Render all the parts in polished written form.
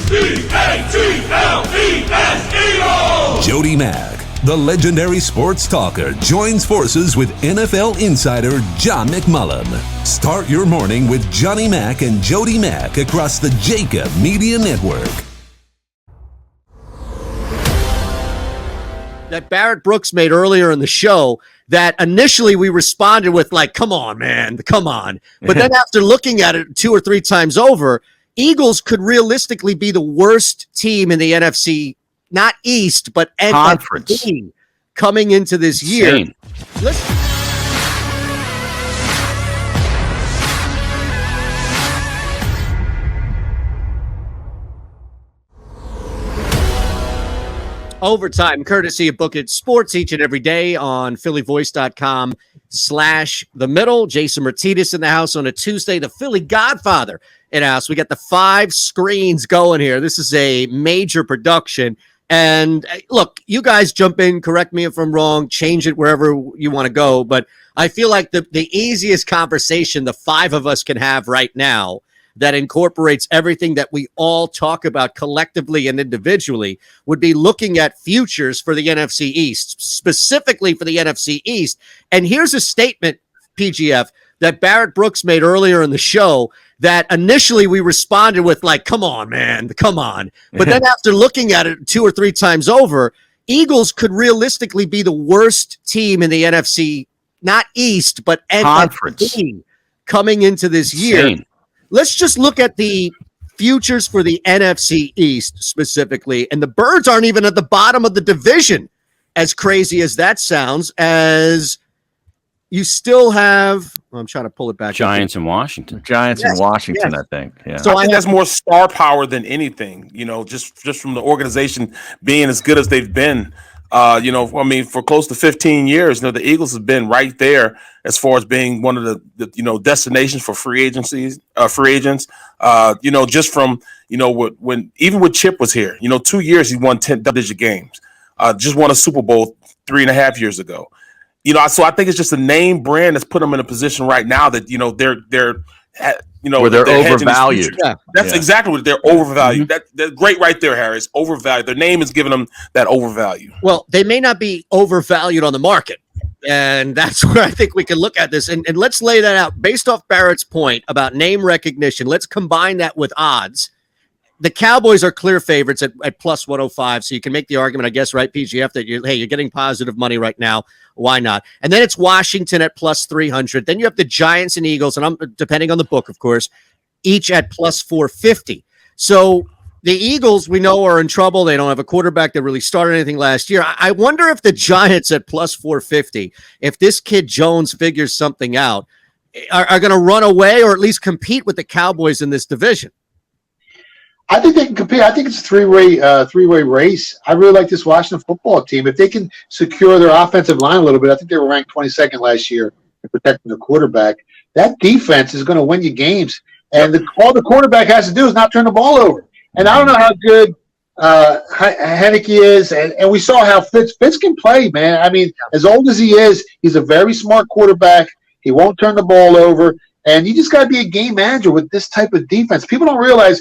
E-A-T-L-E-S, Jody Mack, the legendary sports talker, joins forces with NFL insider John McMullen. Start your morning with Johnny Mack and Jody Mack across the JAKIB Media Network. That Barrett Brooks made earlier in the show that initially we responded with like, come on, man, come on. But then after looking at it 2 or 3 times over, Eagles could realistically be the worst team in the NFC, not East, but Conference NFC coming into this year. Listen. Overtime, courtesy of Book It Sports, each and every day on phillyvoice.com/the middle. Jason Martinez in the house on a Tuesday. The Philly Godfather in the house. We got the 5 screens going here. This is a major production. And look, you guys jump in, correct me if I'm wrong, change it wherever you want to go. But I feel like the easiest conversation the 5 of us can have right now that incorporates everything that we all talk about collectively and individually would be looking at futures for the NFC East, specifically for the NFC East. And here's a statement, PGF, that Barrett Brooks made earlier in the show that initially we responded with like, come on, man, come on. But then after looking at it 2 or 3 times over, Eagles could realistically be the worst team in the NFC, not East, but Conference coming into this year. Let's just look at the futures for the NFC East specifically. And the Birds aren't even at the bottom of the division, as crazy as that sounds, as you still have, I'm trying to pull it back. Giants in Washington. Giants in Washington, I think. Yeah. So I think that's more star power than anything, just from the organization being as good as they've been. For close to 15 years, the Eagles have been right there as far as being one of the destinations for free agents. Just from, when even when Chip was here, 2 years he won 10 double-digit games. Just won a Super Bowl 3.5 years ago. So I think it's just a name brand that's put them in a position right now that they're where they're overvalued. Yeah. That's exactly what they're overvalued. Mm-hmm. That's great right there, Harry. It's overvalued. Their name is giving them that overvalue. Well, they may not be overvalued on the market. And that's where I think we can look at this. And let's lay that out. Based off Barrett's point about name recognition, let's combine that with odds. The Cowboys are clear favorites at plus 105. So you can make the argument, I guess, right, PGF, that you're getting positive money right now. Why not? And then it's Washington at plus 300. Then you have the Giants and Eagles, and I'm depending on the book, of course, each at plus 450. So the Eagles, we know, are in trouble. They don't have a quarterback that really started anything last year. I wonder if the Giants at plus 450, if this kid Jones figures something out, are going to run away or at least compete with the Cowboys in this division. I think they can compete. I think it's a three-way race. I really like this Washington football team. If they can secure their offensive line a little bit, I think they were ranked 22nd last year in protecting the quarterback. That defense is going to win you games. And all the quarterback has to do is not turn the ball over. And I don't know how good Haneke is, and we saw how Fitz can play, man. I mean, as old as he is, he's a very smart quarterback. He won't turn the ball over. And you just got to be a game manager with this type of defense. People don't realize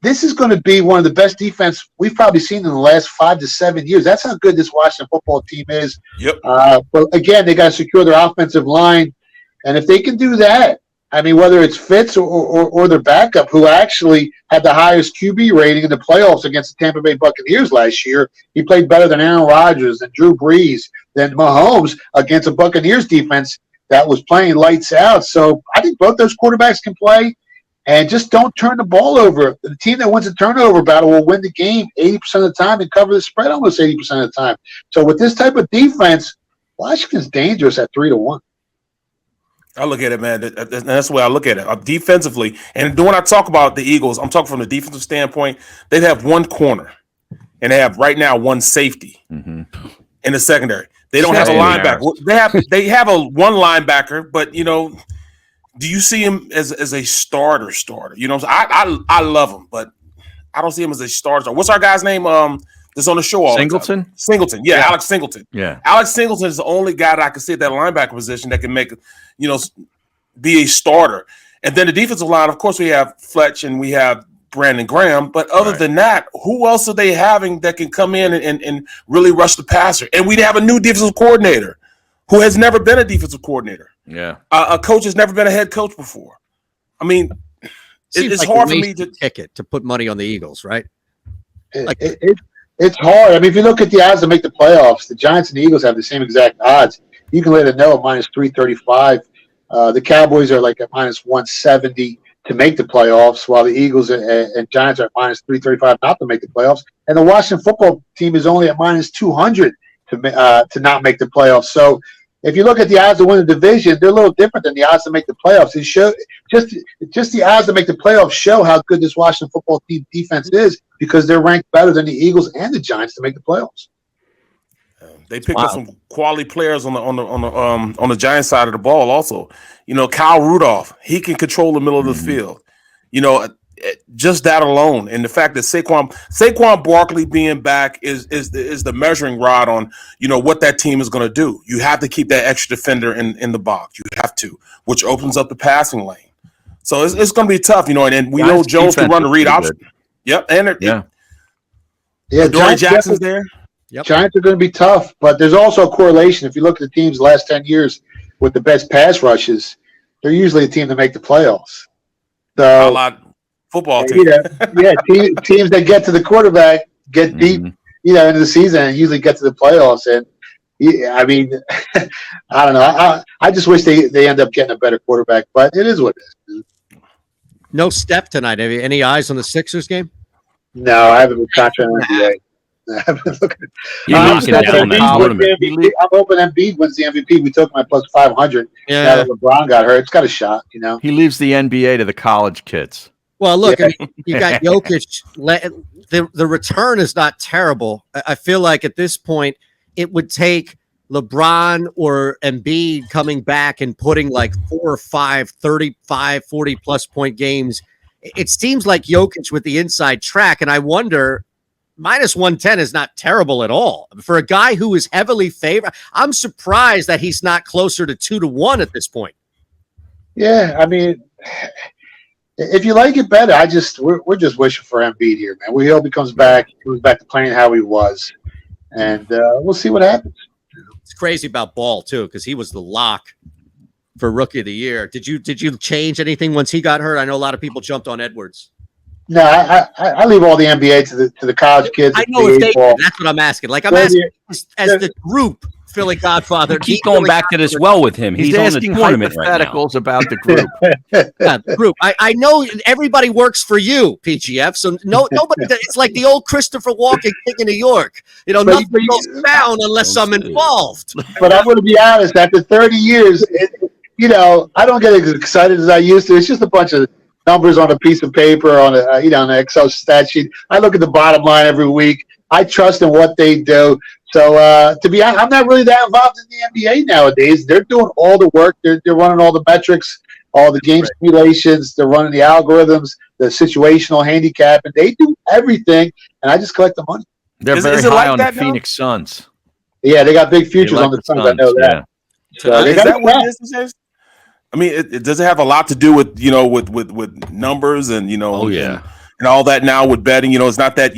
this is going to be one of the best defense we've probably seen in the last 5 to 7 years. That's how good this Washington football team is. Yep. But again, they got to secure their offensive line, and if they can do that, I mean, whether it's Fitz or their backup, who actually had the highest QB rating in the playoffs against the Tampa Bay Buccaneers last year, he played better than Aaron Rodgers and Drew Brees, than Mahomes against a Buccaneers defense that was playing lights out. So I think both those quarterbacks can play. And just don't turn the ball over. The team that wins the turnover battle will win the game 80% of the time and cover the spread almost 80% of the time. So with this type of defense, Washington's dangerous at 3-1. I look at it, man. That's the way I look at it. Defensively, and when I talk about the Eagles, I'm talking from the defensive standpoint. They have one corner, and they have right now one safety in the secondary. They don't have a linebacker. They have a one linebacker, but do you see him as a starter? I love him, but I don't see him as a starter. What's our guy's name? That's on the show all Singleton? the time. Singleton. Yeah, Alex Singleton. Yeah. Alex Singleton is the only guy that I can see at that linebacker position that can make, be a starter. And then the defensive line, of course, we have Fletch and we have Brandon Graham. But other than that, who else are they having that can come in and really rush the passer? And we'd have a new defensive coordinator who has never been a defensive coordinator. Yeah. A coach has never been a head coach before. I mean, it's like hard for me to ticket to put money on the Eagles, right? It's hard. I mean, if you look at the odds to make the playoffs, the Giants and the Eagles have the same exact odds. You can let it know at minus 335. The Cowboys are like at minus 170 to make the playoffs, while the Eagles and Giants are at minus 335 not to make the playoffs. And the Washington football team is only at minus 200 to not make the playoffs. So if you look at the odds to win the division, they're a little different than the odds to make the playoffs. It show just the odds to make the playoffs show how good this Washington football team defense is, because they're ranked better than the Eagles and the Giants to make the playoffs. They picked up some quality players on the Giants side of the ball. Also, Kyle Rudolph, he can control the middle of the field. Just that alone, and the fact that Saquon Barkley being back is the measuring rod on what that team is going to do. You have to keep that extra defender in the box. You have to, which opens up the passing lane. So it's going to be tough, and we know Jones can run the read option. Yep, and Dory Jackson's there. Yep. Giants are going to be tough, but there's also a correlation. If you look at the teams the last 10 years with the best pass rushes, they're usually a team that make the playoffs. So, a lot football team. Teams that get to the quarterback get deep, into the season and usually get to the playoffs. And I mean, I don't know. I just wish they end up getting a better quarterback, but it is what it is. No Steph tonight. Have you any eyes on the Sixers game? No, I haven't been contract on NBA. I'm hoping Embiid wins the MVP. We took my plus 500. Yeah. Now that LeBron got hurt, it's got a shot. He leaves the NBA to the college kids. Well, look, I mean, you got Jokic. The return is not terrible. I feel like at this point it would take LeBron or Embiid coming back and putting like 4 or 5, 35, 40 plus point games. It seems like Jokic with the inside track, and I wonder. Minus 110 is not terrible at all. For a guy who is heavily favored, I'm surprised that he's not closer to 2-1 at this point. Yeah, I mean, if you like it better, we're just wishing for Embiid here, man. We hope he comes back to playing how he was, and we'll see what happens. It's crazy about Ball too, because he was the lock for Rookie of the Year. Did you change anything once he got hurt? I know a lot of people jumped on Edwards. No, I leave all the NBA to the college kids. I know if they did. That's what I'm asking. Like I'm asking as the group, Philly Godfather. Keep going back to this well with him. He's asking hypotheticals right about the group. The group. I know everybody works for you, PGF. So nobody. It's like the old Christopher Walken King of New York. Nothing goes down unless I'm involved. But I'm going to be honest. After 30 years, I don't get as excited as I used to. It's just a bunch of numbers on a piece of paper on an Excel stat sheet. I look at the bottom line every week. I trust in what they do. So to be honest, I'm not really that involved in the NBA nowadays. They're doing all the work. They're running all the metrics, all the game simulations. They're running the algorithms, the situational handicapping. They do everything, and I just collect the money. They're very high on the Phoenix Suns. Yeah, they got big futures on the Suns. I know that. Yeah. So is that what it is? I mean, it does have a lot to do with with numbers and and all that now with betting. It's not that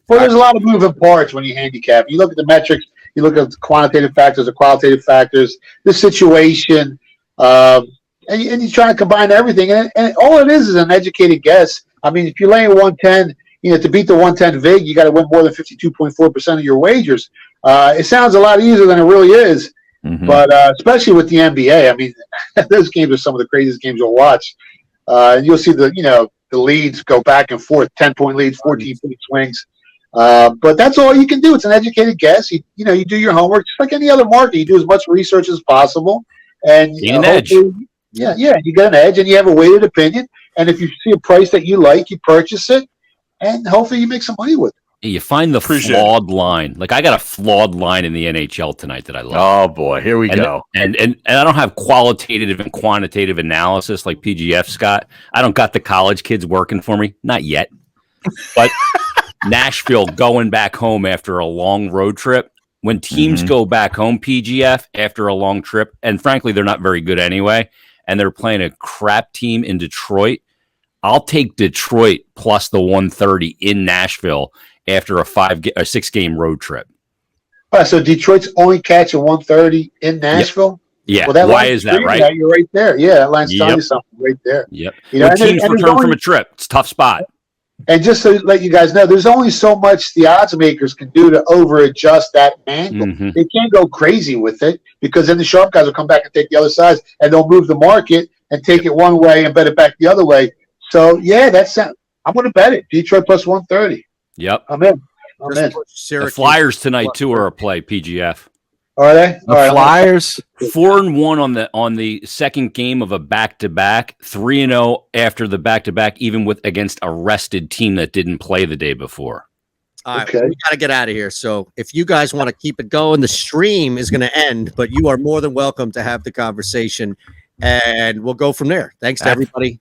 well, there's a lot of moving parts when you handicap. You look at the metrics, you look at the quantitative factors, the qualitative factors, the situation, and you try to combine everything. And all it is an educated guess. I mean, if you're laying 110, to beat the 110 VIG, you got to win more than 52.4% of your wagers. It sounds a lot easier than it really is. Mm-hmm. But especially with the NBA, I mean, those games are some of the craziest games you'll watch. And you'll see the leads go back and forth, 10-point leads, 14-point swings. But that's all you can do. It's an educated guess. You do your homework just like any other market. You do as much research as possible, and you get an edge. Yeah, you get an edge, and you have a weighted opinion. And if you see a price that you like, you purchase it, and hopefully you make some money with it. You find the flawed line. Like I got a flawed line in the NHL tonight that I love. Oh boy, here we go. And I don't have qualitative and quantitative analysis like PGF's got. I don't got the college kids working for me, not yet. But Nashville going back home after a long road trip. When teams go back home, PGF after a long trip, and frankly they're not very good anyway, and they're playing a crap team in Detroit. I'll take Detroit plus the 130 in Nashville after a 6-game road trip. All right, so Detroit's only catching 130 in Nashville? Yeah. Well, Why is that, right? That. You're right there. Yeah, that line's telling you something right there. Yep. You know, teams return from a trip. It's a tough spot. And just to let you guys know, there's only so much the odds makers can do to over-adjust that angle. Mm-hmm. They can't go crazy with it because then the sharp guys will come back and take the other side, and they'll move the market and take it one way and bet it back the other way. So, yeah, I'm going to bet it. Detroit plus 130. Yep. I'm in. The Flyers tonight, too, are a play, PGF. Are they? The Flyers 4-1 on the second game of a back-to-back, 3-0 after the back-to-back, even against a rested team that didn't play the day before. All right, we got to get out of here. So if you guys want to keep it going, the stream is going to end, but you are more than welcome to have the conversation, and we'll go from there. Thanks to everybody.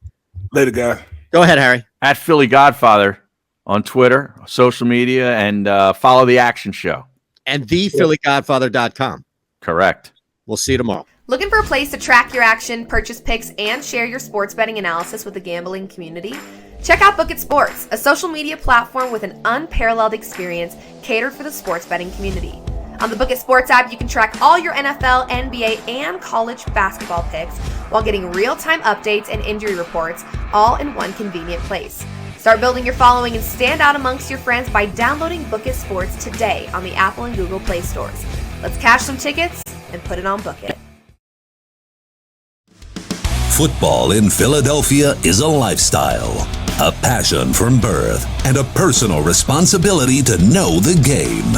Later, guy. Go ahead, Harry. at Philly Godfather on Twitter, social media, and follow the Action Show. And thephillygodfather.com. Correct. We'll see you tomorrow. Looking for a place to track your action, purchase picks, and share your sports betting analysis with the gambling community? Check out Book It Sports, a social media platform with an unparalleled experience catered for the sports betting community. On the Book It Sports app, you can track all your NFL, NBA, and college basketball picks while getting real-time updates and injury reports all in one convenient place. Start building your following and stand out amongst your friends by downloading Book It Sports today on the Apple and Google Play stores. Let's cash some tickets and put it on Book It. Football in Philadelphia is a lifestyle, a passion from birth, and a personal responsibility to know the game.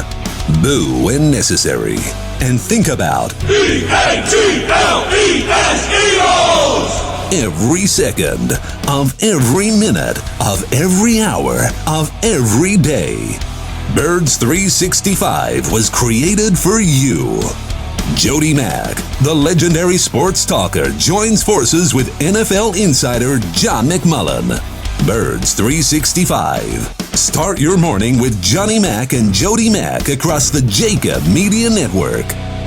Boo when necessary. And think about EATLES, Eagles! Every second of every minute of every hour of every day. Birds 365 was created for you. Jody Mack, the legendary sports talker, joins forces with NFL insider John McMullen. Birds 365. Start your morning with Johnny Mack and Jody Mack across the JAKIB Media Network.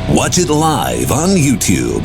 Watch it live on YouTube.